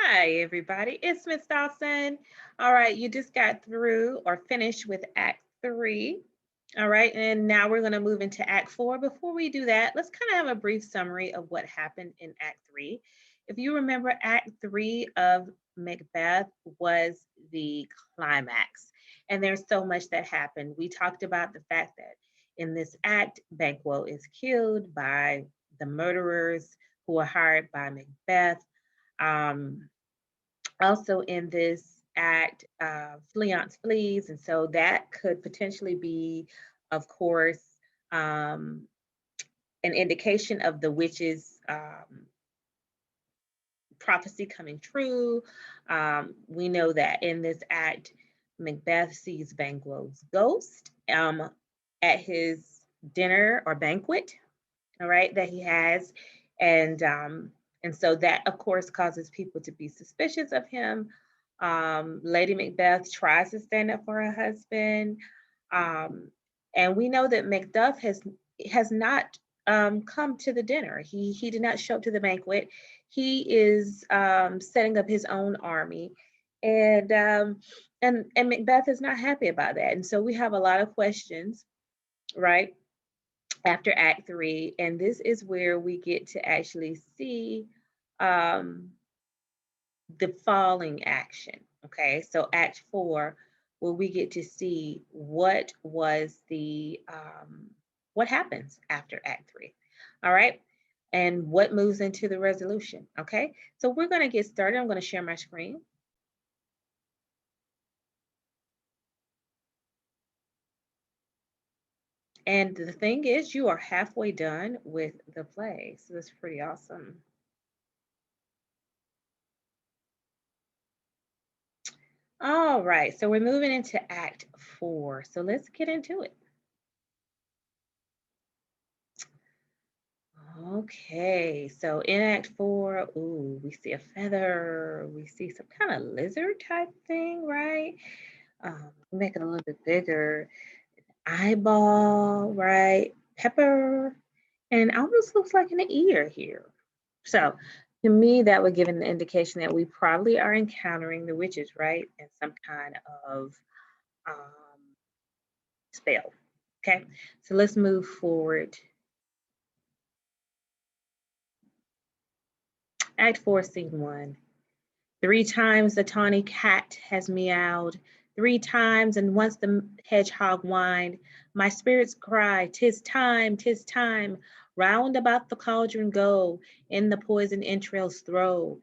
Hi, everybody. It's Miss Dawson. All right, you just got through or finished with Act 3. All right, and now we're going to move into Act 4. Before we do that, let's kind of have a brief summary of what happened in Act 3. If you remember, Act 3 of Macbeth was the climax, and there's so much that happened. We talked about the fact that in this act, Banquo is killed by the murderers who are hired by Macbeth. Um, Also in this act, Fleance flees, and so that could potentially be, of course, um, an indication of the witch's prophecy coming true. We know that in this act, Macbeth sees Banquo's ghost at his dinner or banquet, all right, that he has, and so that of course causes people to be suspicious of him. Lady Macbeth tries to stand up for her husband, um, and we know that Mcduff has not come to the dinner. He did not show up to the banquet. He is setting up his own army, and and Macbeth is not happy about that. And so we have a lot of questions, right? After Act 3, and this is where we get to actually see um, the falling action. Okay, so Act 4, where we get to see what was the what happens after Act 3. All right, and what moves into the resolution. Okay, so we're going to get started. I'm going to share my screen. And the thing is, you are halfway done with the play, so that's pretty awesome. All right, so we're moving into Act 4. So let's get into it. Okay, so in Act 4, ooh, we see a feather. We see some kind of lizard type thing, right? Make it a little bit bigger. Eyeball, right? Pepper, and almost looks like an ear here. So to me, that would give an indication that we probably are encountering the witches, right? And some kind of um, spell. Okay, so let's move forward. Act 4, Scene 1. 3 times the tawny cat has meowed, 3 times, and once the hedgehog whined. My spirits cry, 'tis time, 'tis time. Round about the cauldron go, in the poison entrails throw.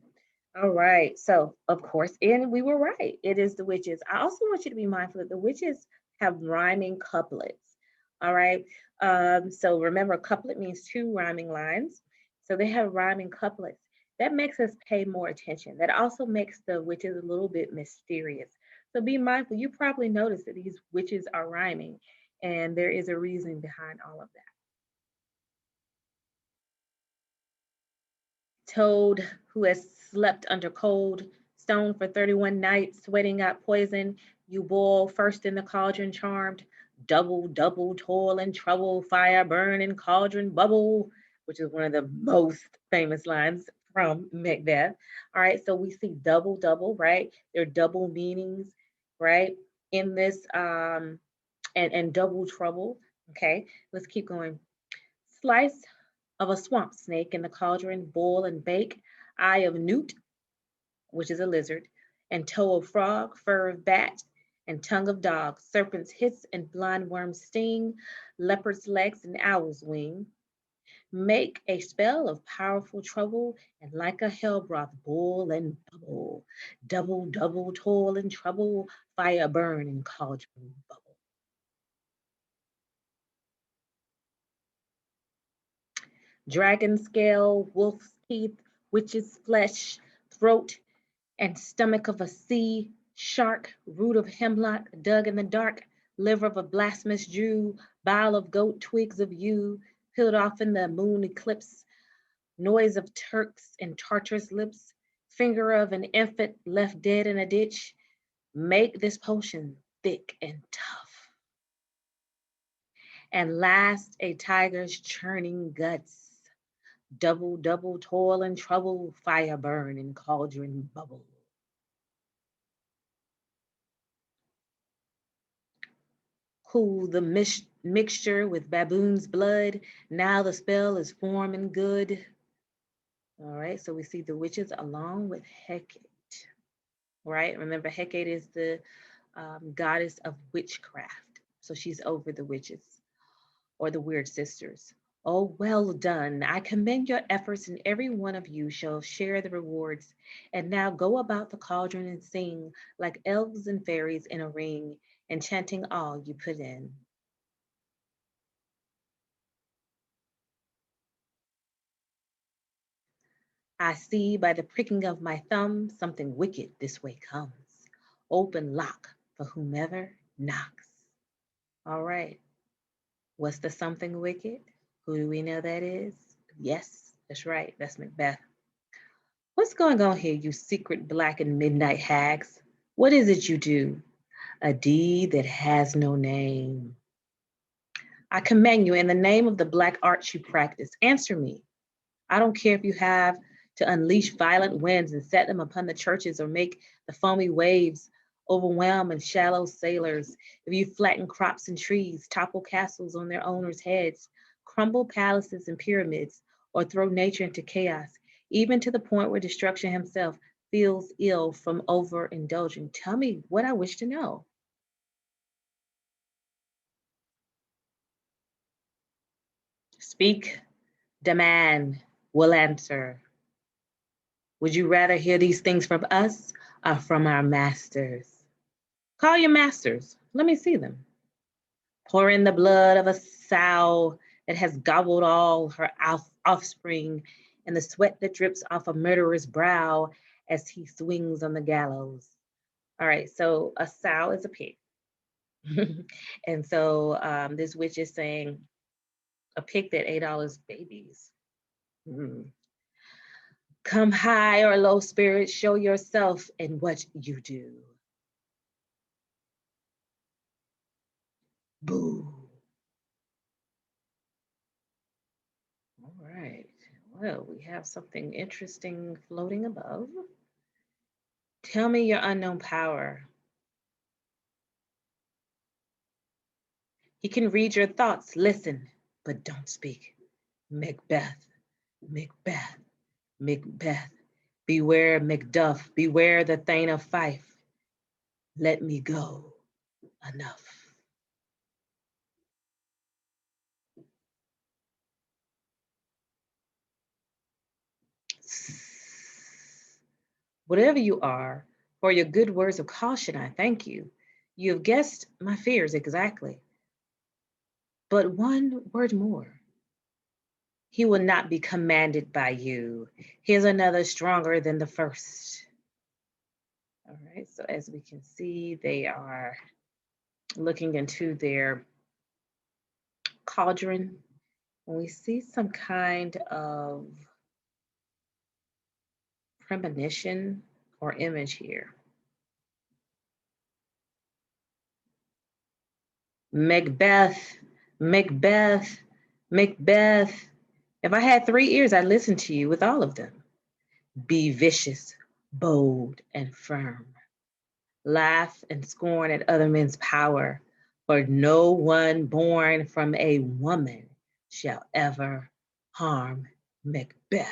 All right, so of course, and we were right. It is the witches. I also want you to be mindful that the witches have rhyming couplets. All right, so remember, a couplet means two rhyming lines. So they have rhyming couplets. That makes us pay more attention. That also makes the witches a little bit mysterious. So be mindful. You probably noticed that these witches are rhyming, and there is a reason behind all of that. Toad, who has slept under cold stone for 31 nights, sweating out poison, you boil first in the cauldron charmed. Double, double toil and trouble, fire burn and cauldron bubble, which is one of the most famous lines from Macbeth. All right, so we see double, double, right? There are double meanings, right? In this, and double trouble. Okay, let's keep going. Slice of a swamp snake in the cauldron, boil and bake. Eye of newt, which is a lizard, and toe of frog, fur of bat, and tongue of dog, serpent's hiss and blind worm's sting, leopard's legs and owl's wing. Make a spell of powerful trouble, and like a hell broth boil and bubble. Double, double toil and trouble, fire burn and cauldron bubble. Dragon scale, wolf's teeth, witch's flesh, throat and stomach of a sea shark, root of hemlock dug in the dark, liver of a blasphemous Jew, bile of goat, twigs of yew, peeled off in the moon eclipse, noise of Turks and Tartarus lips, finger of an infant left dead in a ditch. Make this potion thick and tough. And last, a tiger's churning guts, Double, double toil and trouble, fire burn and cauldron bubble. Cool the mixture with baboon's blood. Now the spell is form and good. All right, so we see the witches along with Hecate, right? Remember, Hecate is the goddess of witchcraft. So she's over the witches or the weird sisters. Oh, well done. I commend your efforts, and every one of you shall share the rewards. And now go about the cauldron and sing like elves and fairies in a ring, enchanting all you put in. I see by the pricking of my thumb something wicked this way comes. Open lock for whomever knocks. All right. What's the something wicked? Who do we know that is? Yes, that's right. That's Macbeth. What's going on here, you secret black and midnight hags? What is it you do? A deed that has no name. I command you in the name of the black arts you practice. Answer me. I don't care if you have to unleash violent winds and set them upon the churches or make the foamy waves overwhelm and shallow sailors. If you flatten crops and trees, topple castles on their owners' heads, crumble palaces and pyramids, or throw nature into chaos, even to the point where destruction himself feels ill from overindulging. Tell me what I wish to know. Speak, demand, will answer. Would you rather hear these things from us or from our masters? Call your masters. Let me see them. Pour in the blood of a sow that has gobbled all her offspring and the sweat that drips off a murderer's brow as he swings on the gallows. All right, so a sow is a pig. And so this witch is saying a pig that ate all his babies. Mm. Come high or low spirit, show yourself in what you do. Boo. All right. Well, we have something interesting floating above. Tell me your unknown power. He can read your thoughts. Listen, but don't speak. Macbeth, Macbeth, Macbeth. Beware Mcduff. Beware the Thane of Fife. Let me go. Enough. Whatever you are, for your good words of caution, I thank you. You have guessed my fears exactly. But one word more. He will not be commanded by you. Here's another stronger than the first. All right, so as we can see, they are looking into their cauldron. And we see some kind of premonition or image here. Macbeth, Macbeth, Macbeth. If I had 3 ears, I'd listen to you with all of them. Be vicious, bold, and firm. Laugh and scorn at other men's power, for no one born from a woman shall ever harm Macbeth.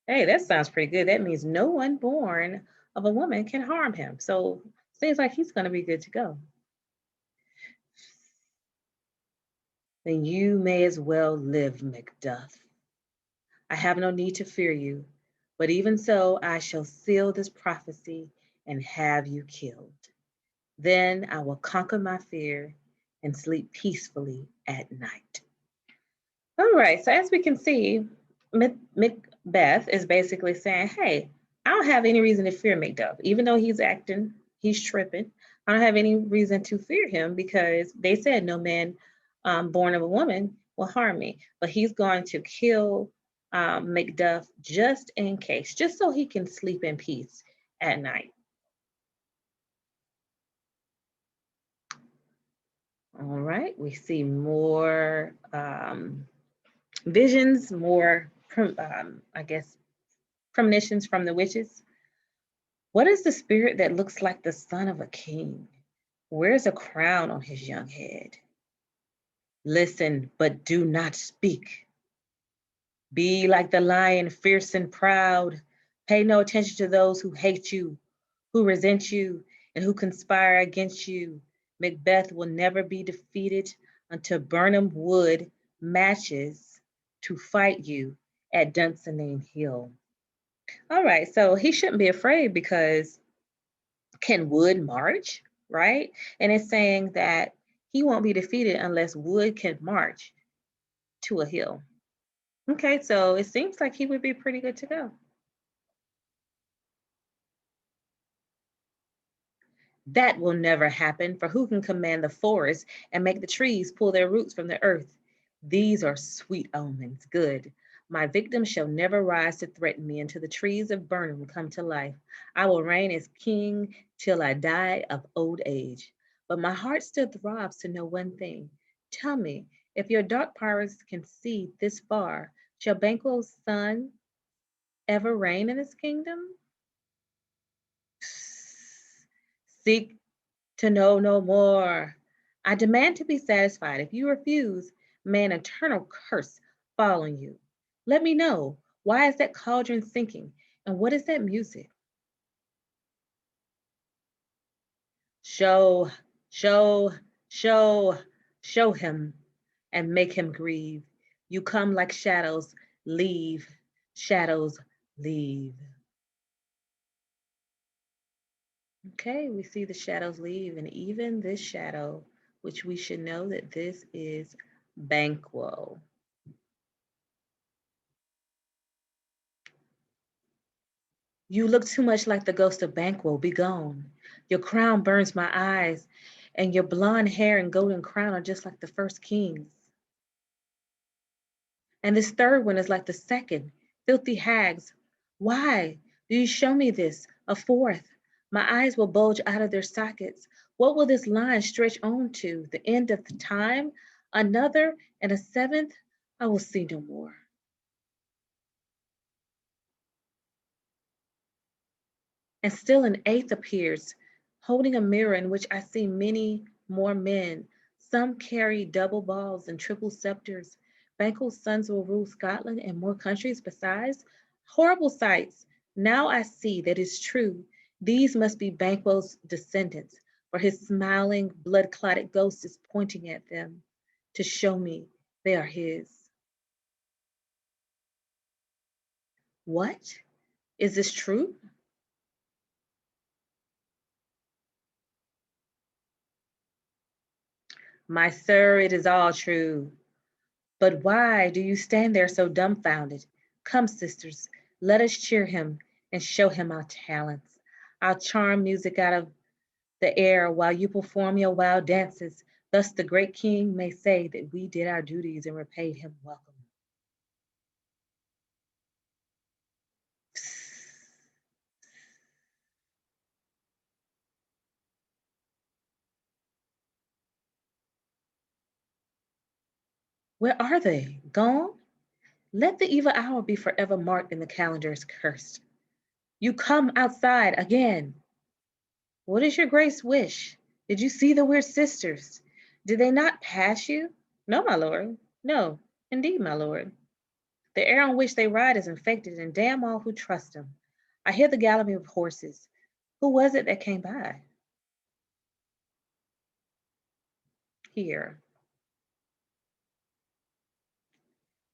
Hey, that sounds pretty good. That means no one born of a woman can harm him. So seems like he's going to be good to go. Then you may as well live, Mcduff. I have no need to fear you, but even so, I shall seal this prophecy and have you killed. Then I will conquer my fear and sleep peacefully at night. All right, so as we can see, Macbeth is basically saying, hey, I don't have any reason to fear Mcduff, even though he's tripping. I don't have any reason to fear him because they said no man born of a woman will harm me. But he's going to kill Mcduff just in case, just so he can sleep in peace at night. All right, we see more visions, more I guess, premonitions from the witches. What is the spirit that looks like the son of a king? Wears a crown on his young head. Listen, but do not speak. Be like the lion, fierce and proud. Pay no attention to those who hate you, who resent you, and who conspire against you. Macbeth will never be defeated until Burnham Wood matches to fight you at Dunsinane Hill. All right, so he shouldn't be afraid because can Wood march, right? And it's saying that he won't be defeated unless Wood can march to a hill. Okay, so it seems like he would be pretty good to go. That will never happen, for who can command the forest and make the trees pull their roots from the earth? These are sweet omens, good. My victim shall never rise to threaten me until the trees of Burnham come to life. I will reign as king till I die of old age. But my heart still throbs to know one thing. Tell me, if your dark powers can see this far, shall Banquo's son ever reign in this kingdom? Seek to know no more. I demand to be satisfied. If you refuse, may an eternal curse fall on you. Let me know, why is that cauldron sinking? And what is that music? Show, show, show, show him and make him grieve. You come like shadows, leave, shadows, leave. Okay, we see the shadows leave, and even this shadow, which we should know that this is Banquo. You look too much like the ghost of Banquo. Be gone. Your crown burns my eyes, and your blonde hair and golden crown are just like the first king's. And this third one is like the second. Filthy hags. Why do you show me this? A fourth. My eyes will bulge out of their sockets. What will this line stretch on to? The end of the time? Another and a seventh? I will see no more. And still an eighth appears, holding a mirror in which I see many more men. Some carry double balls and triple scepters. Banquo's sons will rule Scotland and more countries besides. Horrible sights. Now I see that it's true. These must be Banquo's descendants, for his smiling, blood-clotted ghost is pointing at them to show me they are his. What? Is this true? My sir, it is all true. But why do you stand there so dumbfounded? Come, sisters, let us cheer him and show him our talents. I'll charm music out of the air while you perform your wild dances. Thus the great king may say that we did our duties and repaid him welcome. Where are they? Gone? Let the evil hour be forever marked in the calendar as cursed. You come outside again. What is your grace wish? Did you see the weird sisters? Did they not pass you? No, my lord. No, indeed, my lord. The air on which they ride is infected, and damn all who trust them. I hear the galloping of horses. Who was it that came by? Here.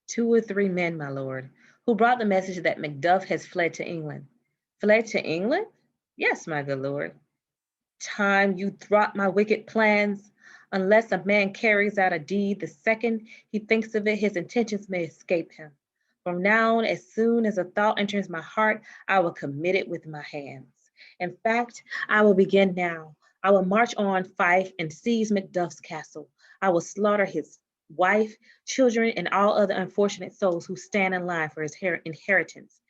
2 or 3 men, my lord, who brought the message that Mcduff has fled to England. Fled to England? Yes, my good lord. Time you thwart my wicked plans. Unless a man carries out a deed, the second he thinks of it, his intentions may escape him. From now on, as soon as a thought enters my heart, I will commit it with my hands. In fact, I will begin now. I will march on Fife and seize Macduff's castle. I will slaughter his wife, children, and all other unfortunate souls who stand in line for his inheritance.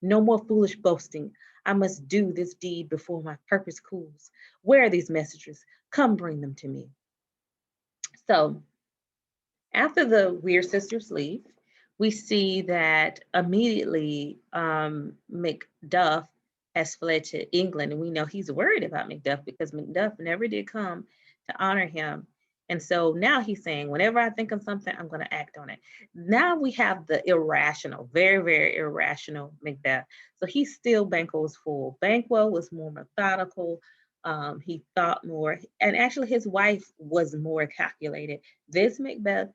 No more foolish boasting. I must do this deed before my purpose cools. Where are these messengers? Come bring them to me. So after the Weird Sisters leave, we see that immediately Mcduff has fled to England, and we know he's worried about Mcduff because Mcduff never did come to honor him. And so now he's saying, whenever I think of something, I'm going to act on it. Now we have the irrational, very, very irrational Macbeth. So he's still Banquo's fool. Banquo was more methodical. He thought more, and actually his wife was more calculated. This Macbeth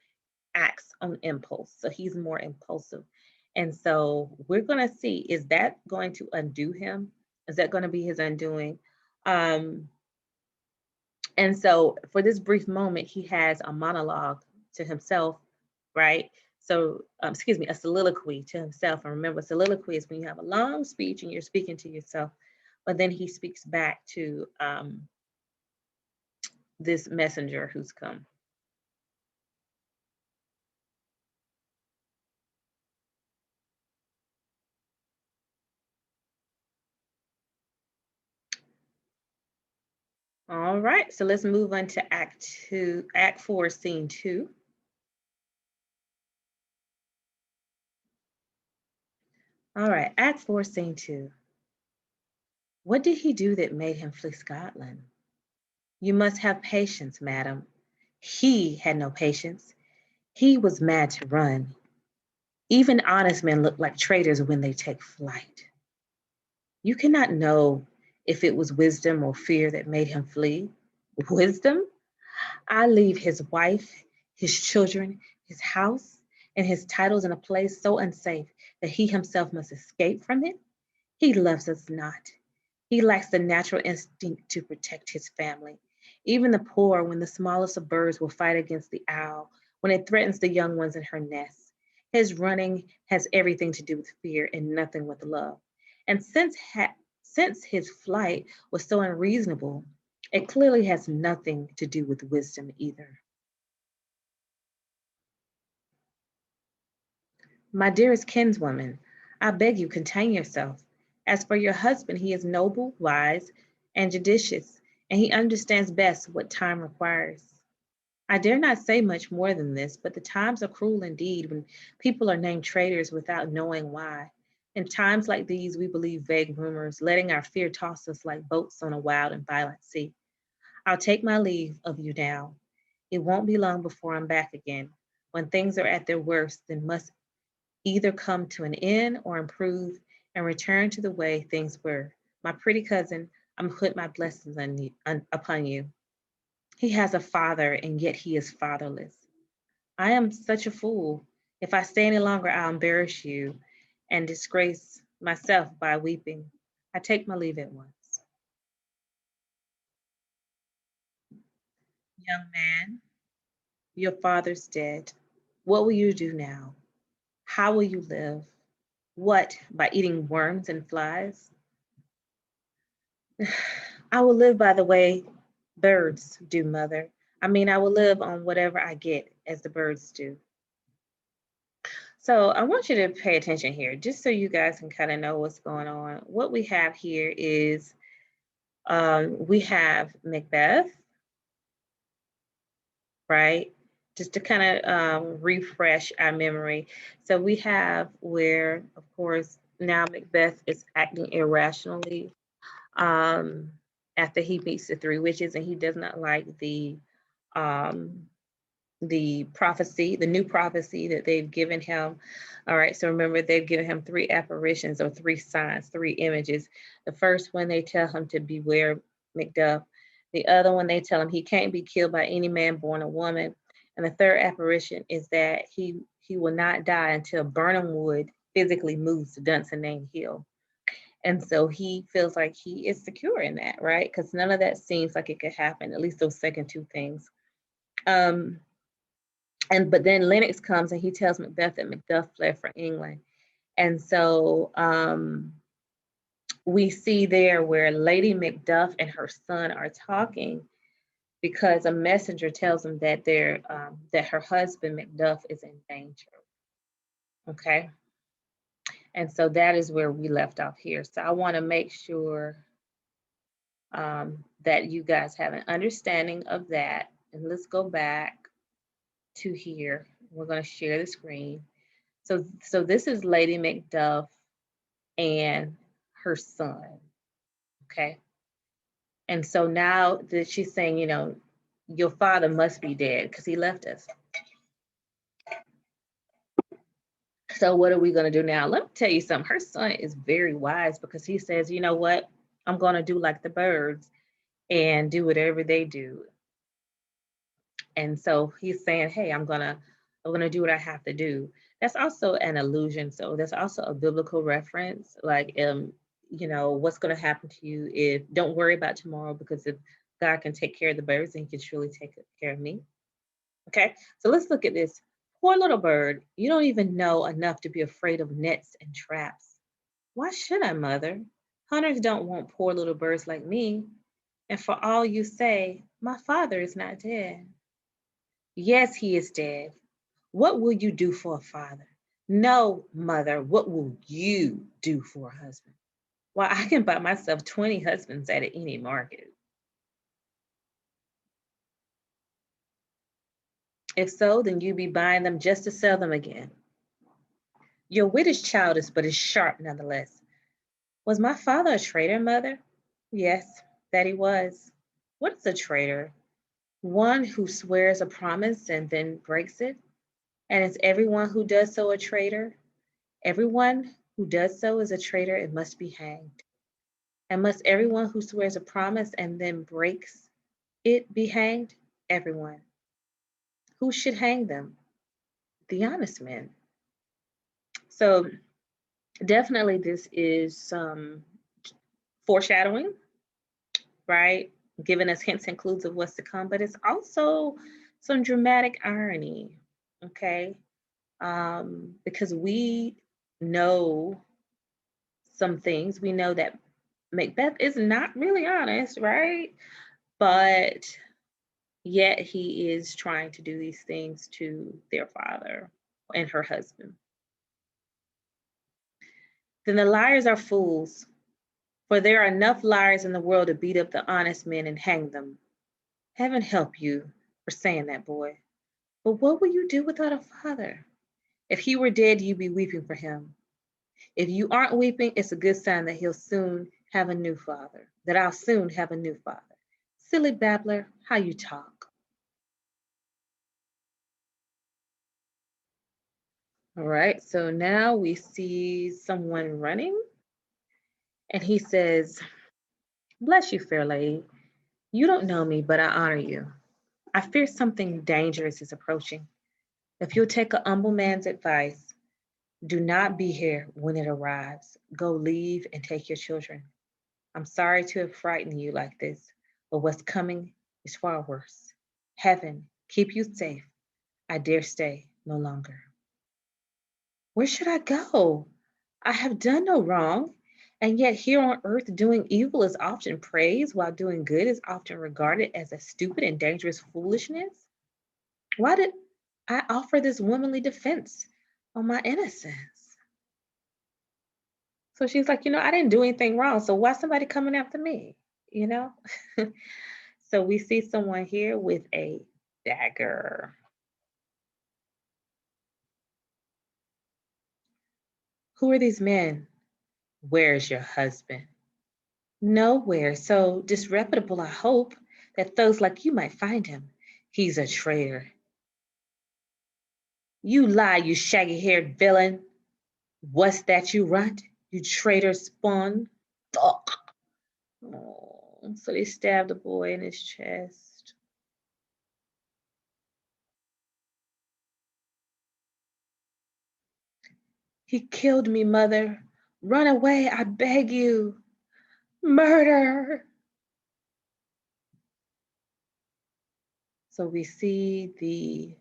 acts on impulse. So he's more impulsive. And so we're going to see, is that going to undo him? Is that going to be his undoing? Um, and so for this brief moment, he has a monologue to himself, right? So, excuse me, a soliloquy to himself. And remember, soliloquy is when you have a long speech and you're speaking to yourself, but then he speaks back to this messenger who's come. All right, so let's move on to Act 4, Scene 2. All right, Act 4, Scene 2. What did he do that made him flee Scotland? You must have patience, madam. He had no patience. He was mad to run. Even honest men look like traitors when they take flight. You cannot know if it was wisdom or fear that made him flee. Wisdom? I leave his wife, his children, his house, and his titles in a place so unsafe that he himself must escape from it. He loves us not. He lacks the natural instinct to protect his family. Even the poor, when the smallest of birds will fight against the owl, when it threatens the young ones in her nest. His running has everything to do with fear and nothing with love. And since his flight was so unreasonable, it clearly has nothing to do with wisdom either. My dearest kinswoman, I beg you contain yourself. As for your husband, he is noble, wise, and judicious, and he understands best what time requires. I dare not say much more than this, but the times are cruel indeed when people are named traitors without knowing why. In times like these, we believe vague rumors, letting our fear toss us like boats on a wild and violent sea. I'll take my leave of you now. It won't be long before I'm back again. When things are at their worst, then must either come to an end or improve and return to the way things were. My pretty cousin, I'm put my blessings upon you. He has a father, and yet he is fatherless. I am such a fool. If I stay any longer, I'll embarrass you and disgrace myself by weeping. I take my leave at once. Young man, your father's dead. What will you do now? How will you live? What, by eating worms and flies? I will live by the way birds do, mother. I mean, I will live on whatever I get as the birds do. So I want you to pay attention here, just so you guys can kind of know what's going on. What we have here is we have Macbeth, right? Just to kind of refresh our memory. So we have where, of course, now Macbeth is acting irrationally um, after he meets the three witches, and he does not like um, the prophecy, the new prophecy that they've given him. All right, so remember, they've given him three apparitions or three signs, three images. The first one, they tell him to beware Mcduff. The other one, they tell him he can't be killed by any man born a woman. And the third apparition is that he will not die until Burnham Wood physically moves to Dunsinane Hill. And so he feels like he is secure in that, right? Because none of that seems like it could happen, at least those second two things. Um, but then Lennox comes and he tells Macbeth that Mcduff fled for England. And so we see there where Lady Mcduff and her son are talking because a messenger tells them that that her husband Mcduff is in danger. Okay. And so that is where we left off here. So I want to make sure that you guys have an understanding of that. And let's go back to here. We're going to share the screen. So this is Lady Mcduff and her son. Okay. And so now that she's saying, your father must be dead because he left us. So what are we going to do now? Let me tell you something. Her son is very wise because he says, you know what? I'm going to do like the birds and do whatever they do. And so he's saying, hey, I'm gonna do what I have to do. That's also an illusion. So that's also a biblical reference. Like, what's gonna happen to you if don't worry about tomorrow, because if God can take care of the birds, then he can surely take care of me. Okay, so let's look at this. Poor little bird, you don't even know enough to be afraid of nets and traps. Why should I, mother? Hunters don't want poor little birds like me. And for all you say, my father is not dead. Yes, he is dead. What will you do for a father? No, mother, what will you do for a husband? Well, I can buy myself 20 husbands at any market. If so, then you be buying them just to sell them again. Your wit is childish, but is sharp nonetheless. Was my father a traitor, mother? Yes, that he was. What is a traitor? One who swears a promise and then breaks it? And is everyone who does so a traitor? Everyone who does so is a traitor and must be hanged. And must everyone who swears a promise and then breaks it be hanged? Everyone. Who should hang them? The honest men. So definitely this is some foreshadowing, right? Giving us hints and clues of what's to come, but it's also some dramatic irony, okay? Because we know some things. We know that Macbeth is not really honest, right? But yet he is trying to do these things to their father and her husband. Then the liars are fools, for there are enough liars in the world to beat up the honest men and hang them. Heaven help you for saying that, boy. But what will you do without a father? If he were dead, you'd be weeping for him. If you aren't weeping, it's a good sign that he'll soon have a new father, that I'll soon have a new father. Silly babbler, how you talk. All right, so now we see someone running, and he says, bless you, fair lady. You don't know me, but I honor you. I fear something dangerous is approaching. If you'll take a humble man's advice, do not be here when it arrives. Go leave and take your children. I'm sorry to have frightened you like this, but what's coming is far worse. Heaven, keep you safe. I dare stay no longer. Where should I go? I have done no wrong. And yet, here on earth, doing evil is often praised, while doing good is often regarded as a stupid and dangerous foolishness. Why did I offer this womanly defense on my innocence? So she's like, I didn't do anything wrong. So why somebody coming after me? You know? So we see someone here with a dagger. Who are these men? Where's your husband? Nowhere. So disreputable, I hope, that those like you might find him. He's a traitor. You lie, you shaggy haired villain. What's that you runt? You traitor spawn. Fuck. Oh, so they stabbed the boy in his chest. He killed me, mother. Run away, I beg you. Murder. So we see the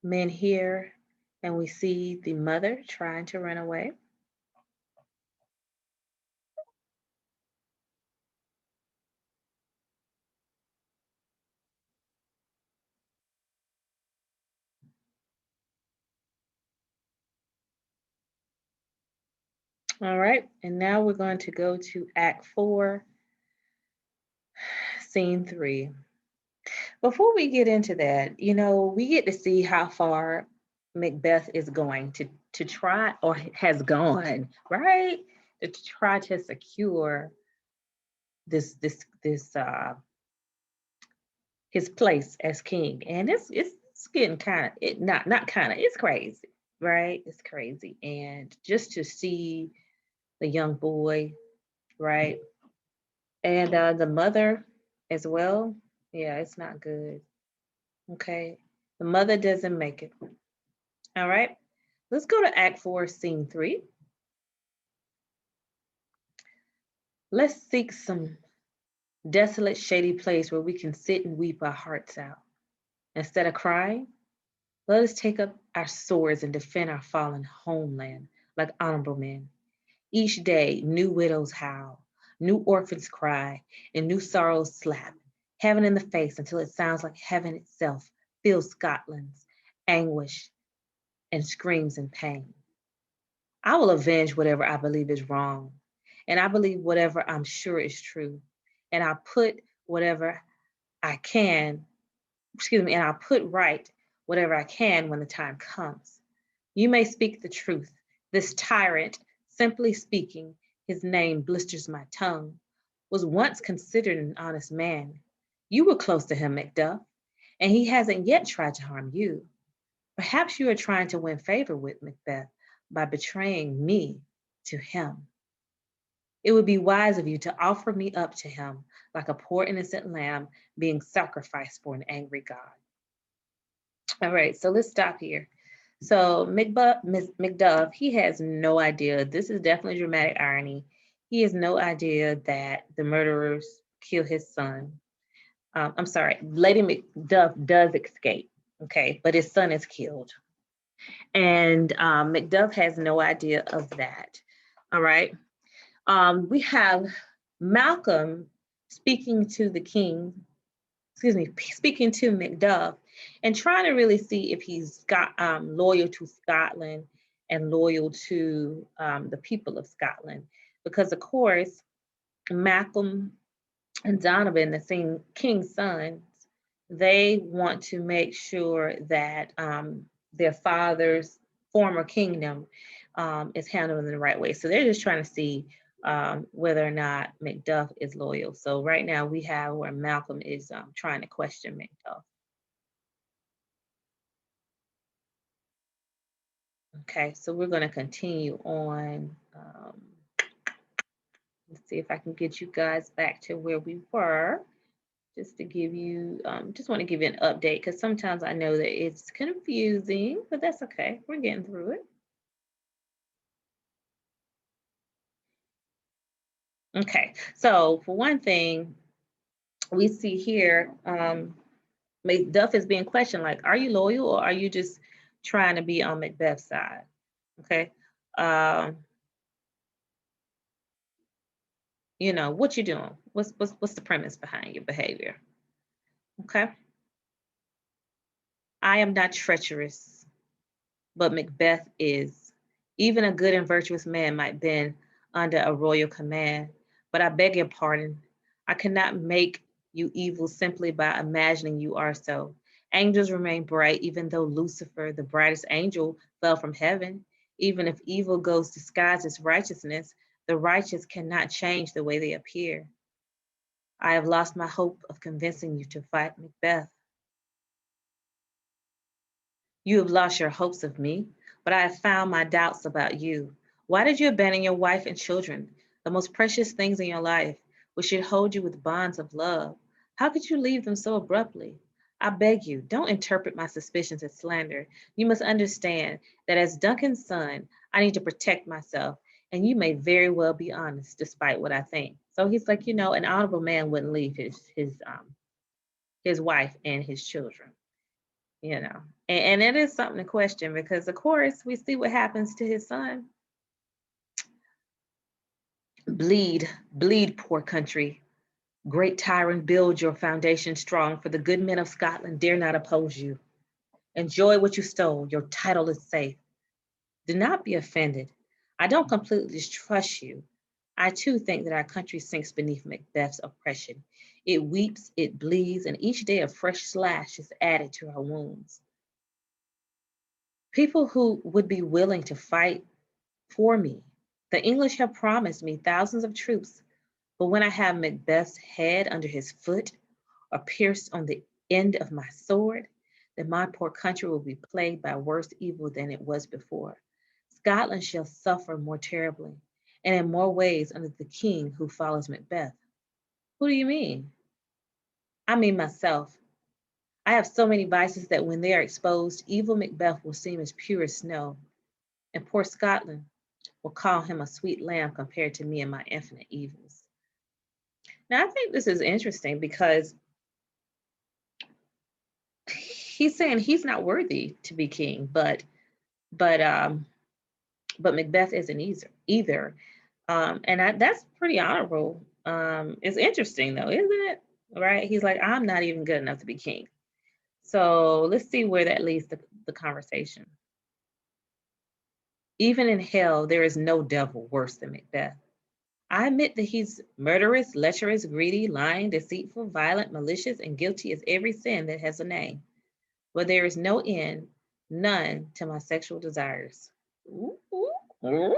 men here and we see the mother trying to run away. All right, and now we're going to go to Act 4, Scene 3. Before we get into that, we get to see how far Macbeth is going to try, or has gone, right? To try to secure this his place as king. And it's getting kind of, it not kind of, it's crazy, right? It's crazy. And just to see the young boy, right? And the mother as well. Yeah, it's not good. Okay. The mother doesn't make it. All right. Let's go to Act 4, Scene 3. Let's seek some desolate, shady place where we can sit and weep our hearts out. Instead of crying, let us take up our swords and defend our fallen homeland like honorable men. Each day, new widows howl, new orphans cry, and new sorrows slap heaven in the face until it sounds like heaven itself feels Scotland's anguish and screams in pain. I will avenge whatever I believe is wrong, and I believe whatever I'm sure is true, and I put whatever I can, and I'll put right whatever I can when the time comes. You may speak the truth. This tyrant, simply speaking, his name blisters my tongue, was once considered an honest man. You were close to him, Mcduff, and he hasn't yet tried to harm you. Perhaps you are trying to win favor with Macbeth by betraying me to him. It would be wise of you to offer me up to him like a poor innocent lamb being sacrificed for an angry God. All right, so let's stop here. So Mcduff, he has no idea. This is definitely dramatic irony. He has no idea that the murderers kill his son. I'm sorry, Lady Macduff does escape, okay, but his son is killed. And Macduff has no idea of that. All right. We have Malcolm speaking to the king, excuse me, speaking to Macduff and trying to really see if he's got loyal to Scotland and loyal to the people of Scotland. Because, of course, Malcolm and Donovan, the king's sons, they want to make sure that their father's former kingdom is handled in the right way. So they're just trying to see whether or not Macduff is loyal. So right now we have where Malcolm is trying to question Macduff. Okay, so we're going to continue on. Let's see if I can get you guys back to where we were. Just to give you, just want to give you an update because sometimes I know that it's confusing, but that's okay. We're getting through it. Okay, so for one thing, we see here, Macduff is being questioned like, are you loyal or are you just trying to be on Macbeth's side? Okay. Um, you know, what you doing? What's the premise behind your behavior? Okay. I am not treacherous, but Macbeth is. Even a good and virtuous man might bend under a royal command. But I beg your pardon. I cannot make you evil simply by imagining you are so. Angels remain bright, even though Lucifer, the brightest angel, fell from heaven. Even if evil goes disguised as righteousness, the righteous cannot change the way they appear. I have lost my hope of convincing you to fight Macbeth. You have lost your hopes of me, but I have found my doubts about you. Why did you abandon your wife and children, the most precious things in your life, which should hold you with bonds of love? How could you leave them so abruptly? I beg you, don't interpret my suspicions as slander. You must understand that as Duncan's son, I need to protect myself, and you may very well be honest, despite what I think. So he's like, you know, an honorable man wouldn't leave his wife and his children, you know. And it is something to question because, of course, we see what happens to his son. Bleed, bleed, poor country. Great tyrant, build your foundation strong, for the good men of Scotland dare not oppose you. Enjoy what you stole, your title is safe. Do not be offended. I don't completely distrust you. I too think that our country sinks beneath Macbeth's oppression. It weeps, it bleeds, and each day a fresh slash is added to our wounds. People who would be willing to fight for me. The English have promised me thousands of troops, but when I have Macbeth's head under his foot or pierced on the end of my sword, then my poor country will be plagued by worse evil than it was before. Scotland shall suffer more terribly, and in more ways under the king who follows Macbeth. Who do you mean? I mean myself. I have so many vices that when they are exposed, evil Macbeth will seem as pure as snow, and poor Scotland will call him a sweet lamb compared to me and my infinite evils. Now, I think this is interesting because he's saying he's not worthy to be king, but um, but Macbeth isn't either. That's pretty honorable. It's interesting though, isn't it? Right? He's like, I'm not even good enough to be king. So let's see where that leads the conversation. Even in hell, there is no devil worse than Macbeth. I admit that he's murderous, lecherous, greedy, lying, deceitful, violent, malicious, and guilty as every sin that has a name. But there is no end, none to my sexual desires. Ooh, ooh, ooh.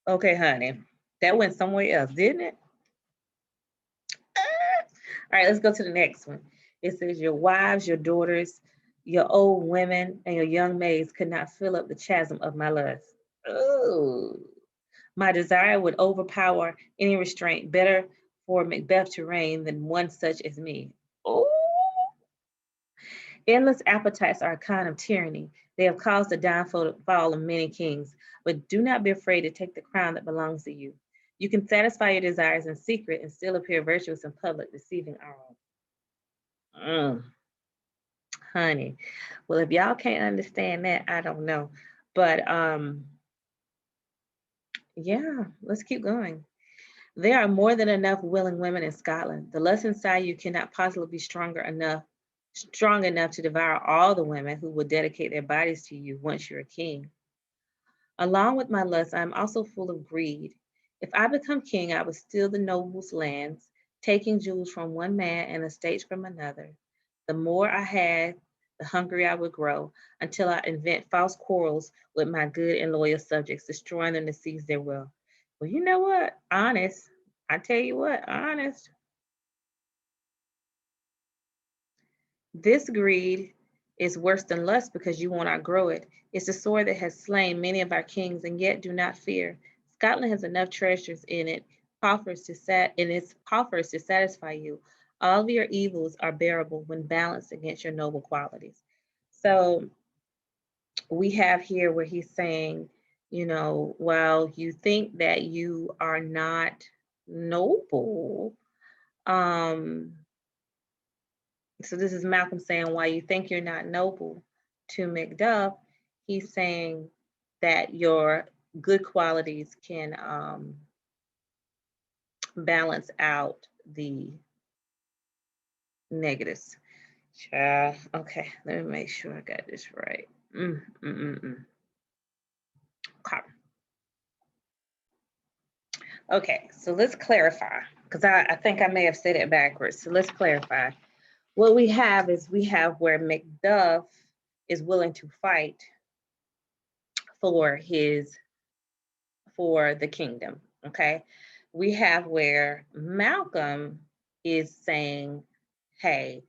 Okay, honey, that went somewhere else, didn't it? All right, let's go to the next one. It says, your wives, your daughters, your old women, and your young maids could not fill up the chasm of my lust. Oh, my desire would overpower any restraint. Better for Macbeth to reign than one such as me. Oh, endless appetites are a kind of tyranny. They have caused the downfall of many kings. But do not be afraid to take the crown that belongs to you. You can satisfy your desires in secret and still appear virtuous in public, deceiving all. Mm, honey. Well, if y'all can't understand that, I don't know. But yeah, let's keep going. There are more than enough willing women in Scotland. The lust inside you cannot possibly be strong enough to devour all the women who will dedicate their bodies to you once you're a king. Along with my lust, I am also full of greed. If I become king, I will steal the nobles' lands, taking jewels from one man and estates from another. The more I had, the hungrier I would grow, until I invent false quarrels with my good and loyal subjects, destroying them to seize their wealth. Well, you know what? Honest. I tell you what, honest. This greed is worse than lust because you won't outgrow it. It's the sword that has slain many of our kings, and yet do not fear. Scotland has enough treasures in its coffers to satisfy you. All of your evils are bearable when balanced against your noble qualities. So we have here where he's saying, while you think that you are not noble, um, so this is Malcolm saying why you think you're not noble to Mcduff. He's saying that your good qualities can balance out the negatives. Okay, let me make sure I got this right. Okay. Okay, so let's clarify because I think I may have said it backwards. So let's clarify. What we have is we have where Mcduff is willing to fight for the kingdom. Okay. We have where Malcolm is saying, hey,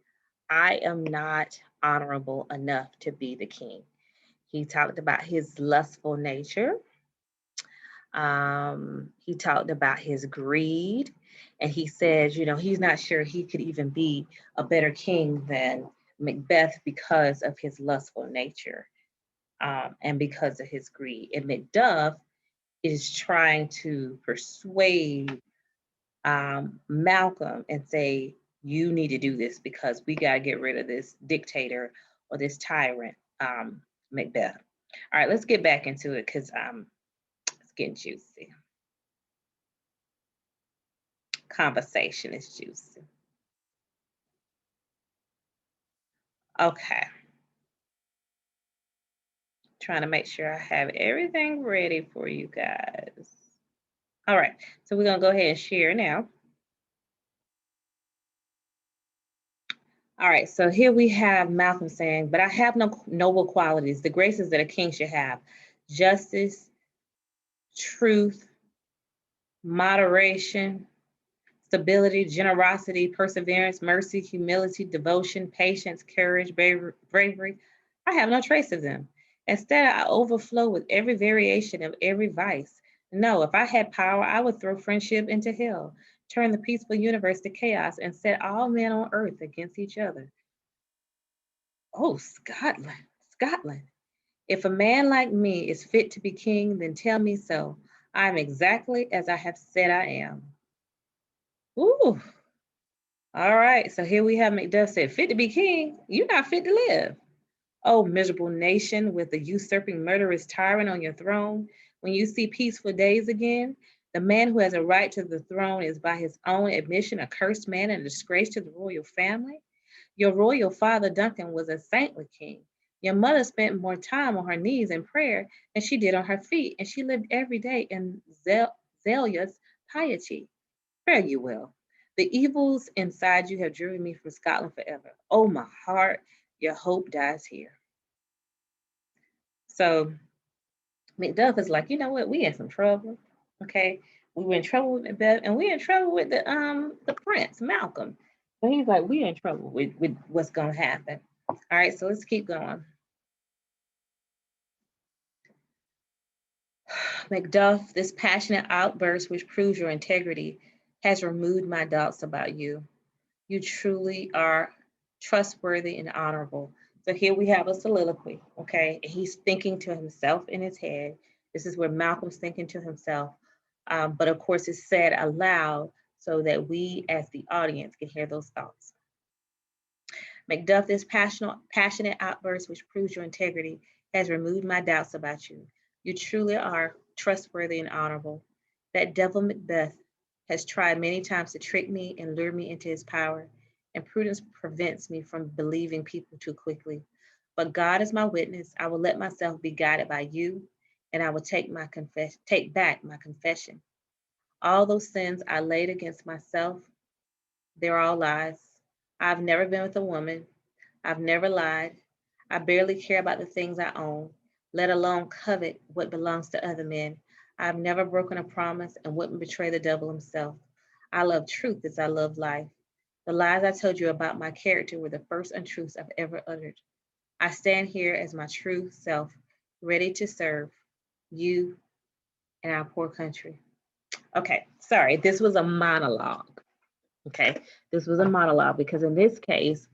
I am not honorable enough to be the king. He talked about his lustful nature. He talked about his greed. And he says, he's not sure he could even be a better king than Macbeth because of his lustful nature and because of his greed. And Macduff is trying to persuade Malcolm and say, you need to do this because we got to get rid of this dictator or this tyrant, Macbeth. All right, let's get back into it because it's getting juicy. Conversation is juicy. Okay. Trying to make sure I have everything ready for you guys. All right, so we're going to go ahead and share now. All right, so here we have Malcolm saying, but I have no noble qualities, the graces that a king should have: justice, truth, moderation, stability, generosity, perseverance, mercy, humility, devotion, patience, courage, bravery. I have no trace of them. Instead, I overflow with every variation of every vice. No, if I had power, I would throw friendship into hell, turn the peaceful universe to chaos, and set all men on earth against each other. Oh, Scotland, Scotland. If a man like me is fit to be king, then tell me so. I am exactly as I have said I am. Ooh, all right. So here we have Mcduff said, fit to be king, you're not fit to live. Oh, miserable nation with the usurping murderous tyrant on your throne. When you see peaceful days again, the man who has a right to the throne is by his own admission a cursed man and a disgrace to the royal family. Your royal father, Duncan, was a saintly king. Your mother spent more time on her knees in prayer than she did on her feet, and she lived every day in zealous piety. Fare you well. The evils inside you have driven me from Scotland forever. Oh, my heart, your hope dies here. So Mcduff is like, you know what? We in some trouble. Okay. We were in trouble with Macbeth, and we're in trouble with the prince, Malcolm. So he's like, we in trouble with what's gonna happen. All right, so let's keep going. Macduff, this passionate outburst which proves your integrity has removed my doubts about you. You truly are trustworthy and honorable. So here we have a soliloquy, okay? He's thinking to himself in his head. This is where Malcolm's thinking to himself. But of course, it's said aloud so that we as the audience can hear those thoughts. Mcduff, this passionate outburst which proves your integrity has removed my doubts about you. You truly are trustworthy and honorable. That devil Macbeth has tried many times to trick me and lure me into his power, and prudence prevents me from believing people too quickly. But God is my witness. I will let myself be guided by you, and I will take back my confession. All those sins I laid against myself, they're all lies. I've never been with a woman. I've never lied. I barely care about the things I own, let alone covet what belongs to other men. I've never broken a promise and wouldn't betray the devil himself. I love truth as I love life. The lies I told you about my character were the first untruths I've ever uttered. I stand here as my true self, ready to serve you and our poor country. Okay, sorry, this was a monologue. Okay, this was a monologue because in this case,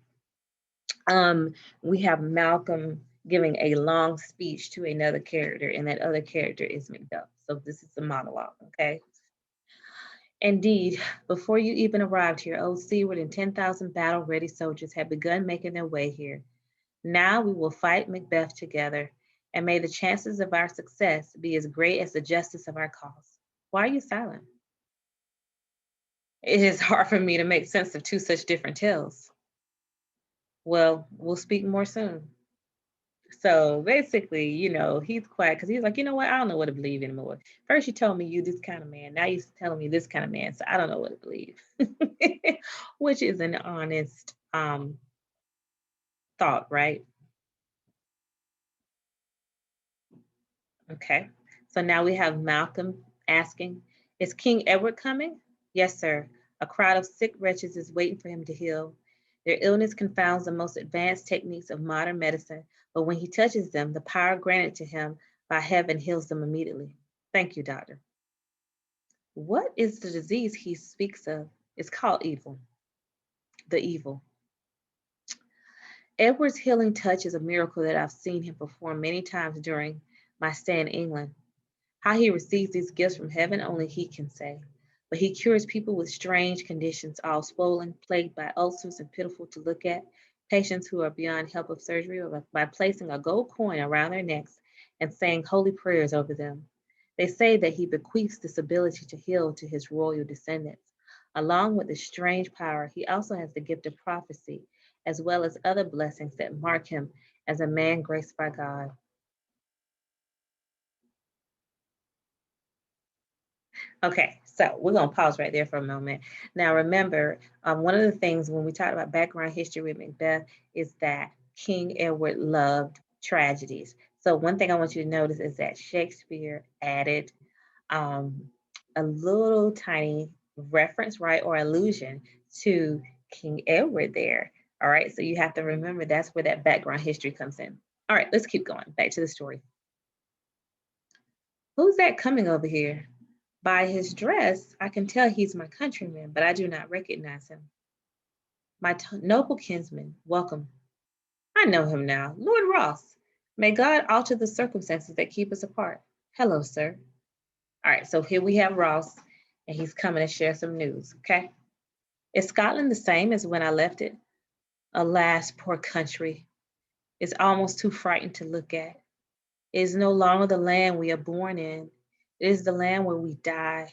we have Malcolm giving a long speech to another character, and that other character is Mcduff. So this is the monologue, okay? Indeed, before you even arrived here, old Seward and 10,000 battle-ready soldiers had begun making their way here. Now we will fight Macbeth together, and may the chances of our success be as great as the justice of our cause. Why are you silent? It is hard for me to make sense of two such different tales. Well, we'll speak more soon. So basically, he's quiet because he's like, you know what? I don't know what to believe anymore. First, you told me you this kind of man. Now you're telling me this kind of man. So I don't know what to believe, which is an honest thought, right? Okay. So now we have Malcolm asking, is King Edward coming? Yes, sir. A crowd of sick wretches is waiting for him to heal. Their illness confounds the most advanced techniques of modern medicine, but when he touches them, the power granted to him by heaven heals them immediately. Thank you, doctor. What is the disease he speaks of? It's called evil, the evil. Edward's healing touch is a miracle that I've seen him perform many times during my stay in England. How he receives these gifts from heaven, only he can say. But he cures people with strange conditions, all swollen, plagued by ulcers and pitiful to look at, patients who are beyond help of surgery, or by placing a gold coin around their necks and saying holy prayers over them. They say that he bequeaths this ability to heal to his royal descendants. Along with this strange power, he also has the gift of prophecy, as well as other blessings that mark him as a man graced by God. Okay, so we're going to pause right there for a moment. Now, remember, one of the things when we talk about background history with Macbeth is that King Edward loved tragedies. So, one thing I want you to notice is that Shakespeare added um, a little tiny reference, right, or allusion to King Edward there. All right, so you have to remember that's where that background history comes in. All right, let's keep going. Back to the story. Who's that coming over here? By his dress, I can tell he's my countryman, but I do not recognize him. My noble kinsman, welcome. I know him now, Lord Ross. May God alter the circumstances that keep us apart. Hello, sir. All right, so here we have Ross, and he's coming to share some news, okay? Is Scotland the same as when I left it? Alas, poor country. It's almost too frightening to look at. It is no longer the land we are born in. It is the land where we die,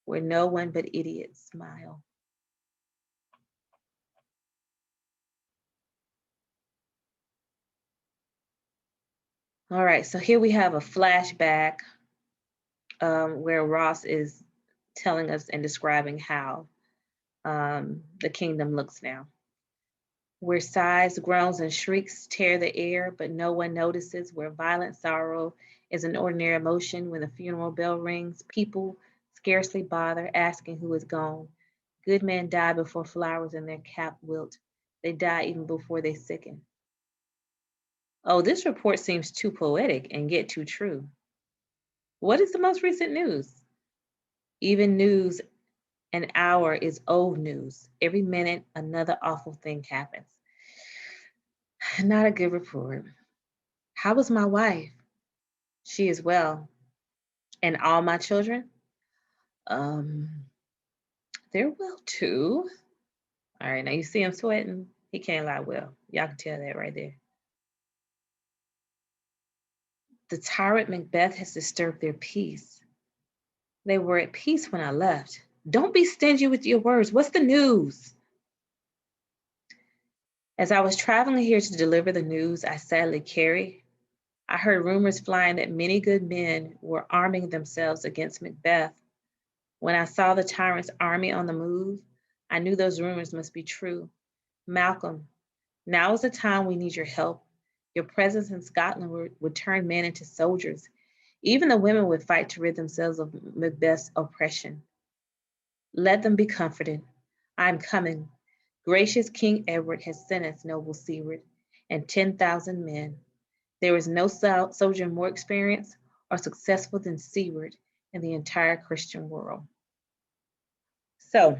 where no one but idiots smile. All right, so here we have a flashback where Ross is telling us and describing how the kingdom looks now. Where sighs, groans, and shrieks tear the air, but no one notices. Where violent sorrow is an ordinary emotion. When the funeral bell rings, people scarcely bother asking who is gone. Good men die before flowers in their cap wilt. They die even before they sicken. Oh, this report seems too poetic and yet too true. What is the most recent news? Even news an hour is old news. Every minute, another awful thing happens. Not a good report. How was my wife? She is well. And all my children? Um, they're well too. All right, now you see him sweating. He can't lie well. Y'all can tell that right there. The tyrant Macbeth has disturbed their peace. They were at peace when I left. Don't be stingy with your words. What's the news? As I was traveling here to deliver the news I sadly carry, I heard rumors flying that many good men were arming themselves against Macbeth. When I saw the tyrant's army on the move, I knew those rumors must be true. Malcolm, now is the time we need your help. Your presence in Scotland would turn men into soldiers. Even the women would fight to rid themselves of Macbeth's oppression. Let them be comforted. I am coming. Gracious King Edward has sent us noble Seward and 10,000 men. There is no soldier more experienced or successful than Seward in the entire Christian world. So,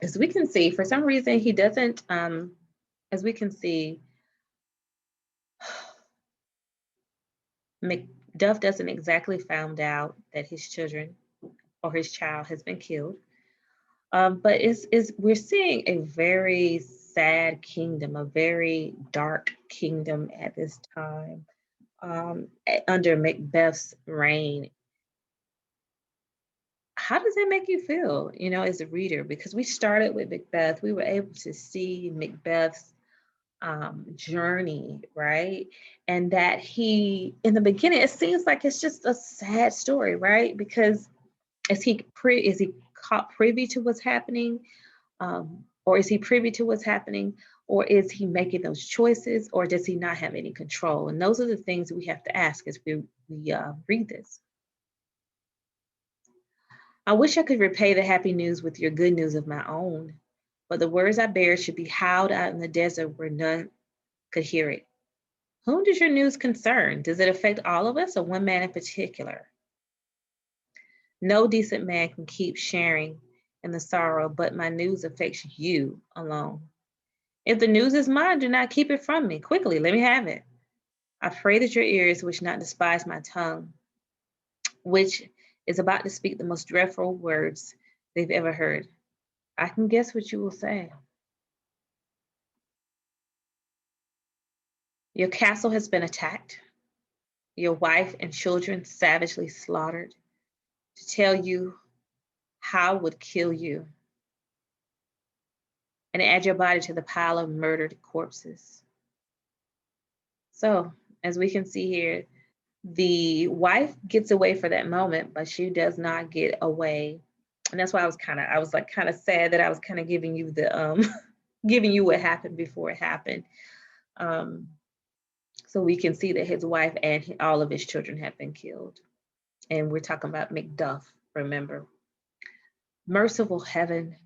as we can see, for some reason, he doesn't, as we can see, Mcduff doesn't exactly found out that his children or his child has been killed. But we're seeing a very sad kingdom, a very dark kingdom at this time under Macbeth's reign. How does that make you feel, as a reader? Because we started with Macbeth, we were able to see Macbeth's journey, right? And that in the beginning, it seems like it's just a sad story, right? Because is he caught privy to what's happening, or is he privy to what's happening, or is he making those choices, or does he not have any control? And those are the things we have to ask as we read this. I wish I could repay the happy news with your good news of my own, but the words I bear should be howled out in the desert where none could hear it. Whom does your news concern? Does it affect all of us or one man in particular? No decent man can keep sharing in the sorrow, but my news affects you alone. If the news is mine, do not keep it from me. Quickly, let me have it. I pray that your ears which not despise my tongue, which is about to speak the most dreadful words they've ever heard. I can guess what you will say. Your castle has been attacked, your wife and children savagely slaughtered. To tell you how would kill you and add your body to the pile of murdered corpses. So, as we can see here, The wife gets away for that moment, but she does not get away. And that's why I was like kind of sad that I was kind of giving you the giving you what happened before it happened. Um, so we can see that his wife and all of his children have been killed. And we're talking about Mcduff, remember. Merciful heaven,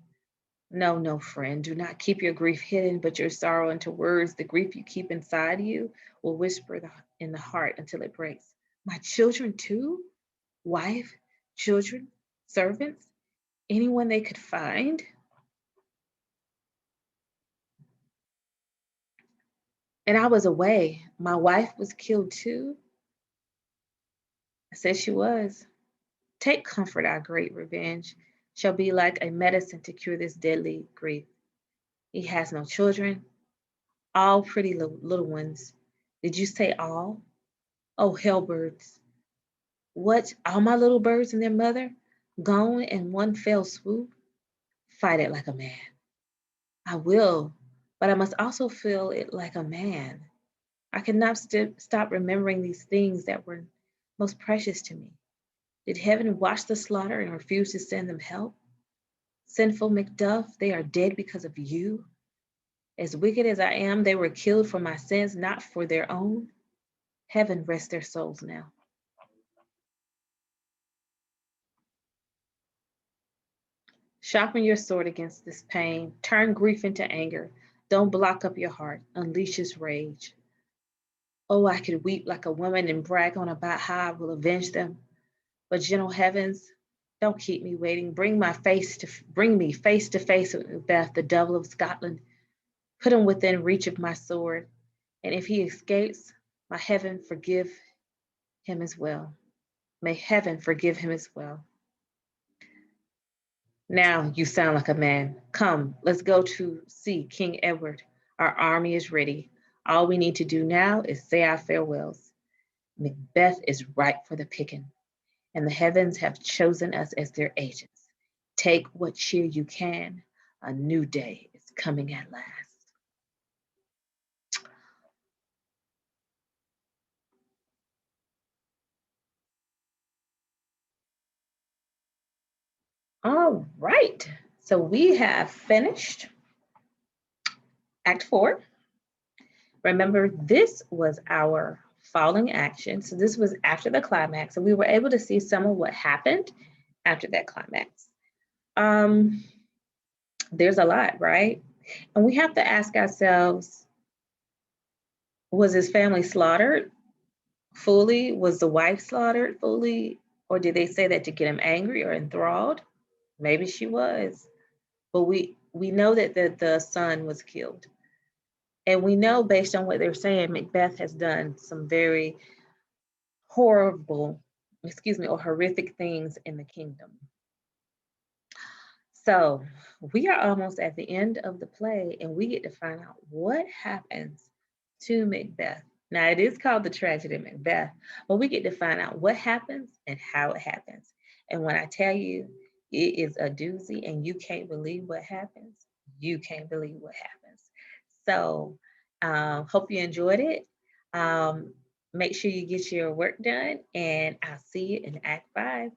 no, no, friend, do not keep your grief hidden, but your sorrow into words. The grief you keep inside you will whisper in the heart until it breaks. My children, too? Wife, children, servants, anyone they could find? And I was away. My wife was killed, too. I said she was. Take comfort, our great revenge shall be like a medicine to cure this deadly grief. He has no children, all pretty little ones. Did you say all? Oh, hellbirds. What? All my little birds and their mother gone in one fell swoop? Fight it like a man. I will, but I must also feel it like a man. I cannot stop remembering these things that were most precious to me. Did heaven watch the slaughter and refuse to send them help? Sinful Mcduff, they are dead because of you. As wicked as I am, they were killed for my sins, not for their own. Heaven rest their souls now. Sharpen your sword against this pain. Turn grief into anger. Don't block up your heart. Unleash his rage. Oh, I could weep like a woman and brag on about how I will avenge them. But gentle heavens, don't keep me waiting. Bring me face to face with Macbeth, the devil of Scotland. Put him within reach of my sword. And if he escapes, my heaven forgive him as well. May heaven forgive him as well. Now you sound like a man. Come, let's go to see King Edward. Our army is ready. All we need to do now is say our farewells. Macbeth is ripe for the picking, and the heavens have chosen us as their agents. Take what cheer you can. A new day is coming at last. All right. So we have finished Act 4. Remember, this was our falling action. So this was after the climax. And we were able to see some of what happened after that climax. Um, there's a lot, right? And we have to ask ourselves, was his family slaughtered fully? Was the wife slaughtered fully? Or did they say that to get him angry or enthralled? Maybe she was. But we know that the son was killed. And we know based on what they're saying, Macbeth has done some very horrible, or horrific things in the kingdom. So we are almost at the end of the play, and we get to find out what happens to Macbeth. Now, it is called The Tragedy of Macbeth, but we get to find out what happens and how it happens. And when I tell you it is a doozy and you can't believe what happens, you can't believe what happens. So, hope you enjoyed it. Make sure you get your work done, and I'll see you in Act 5.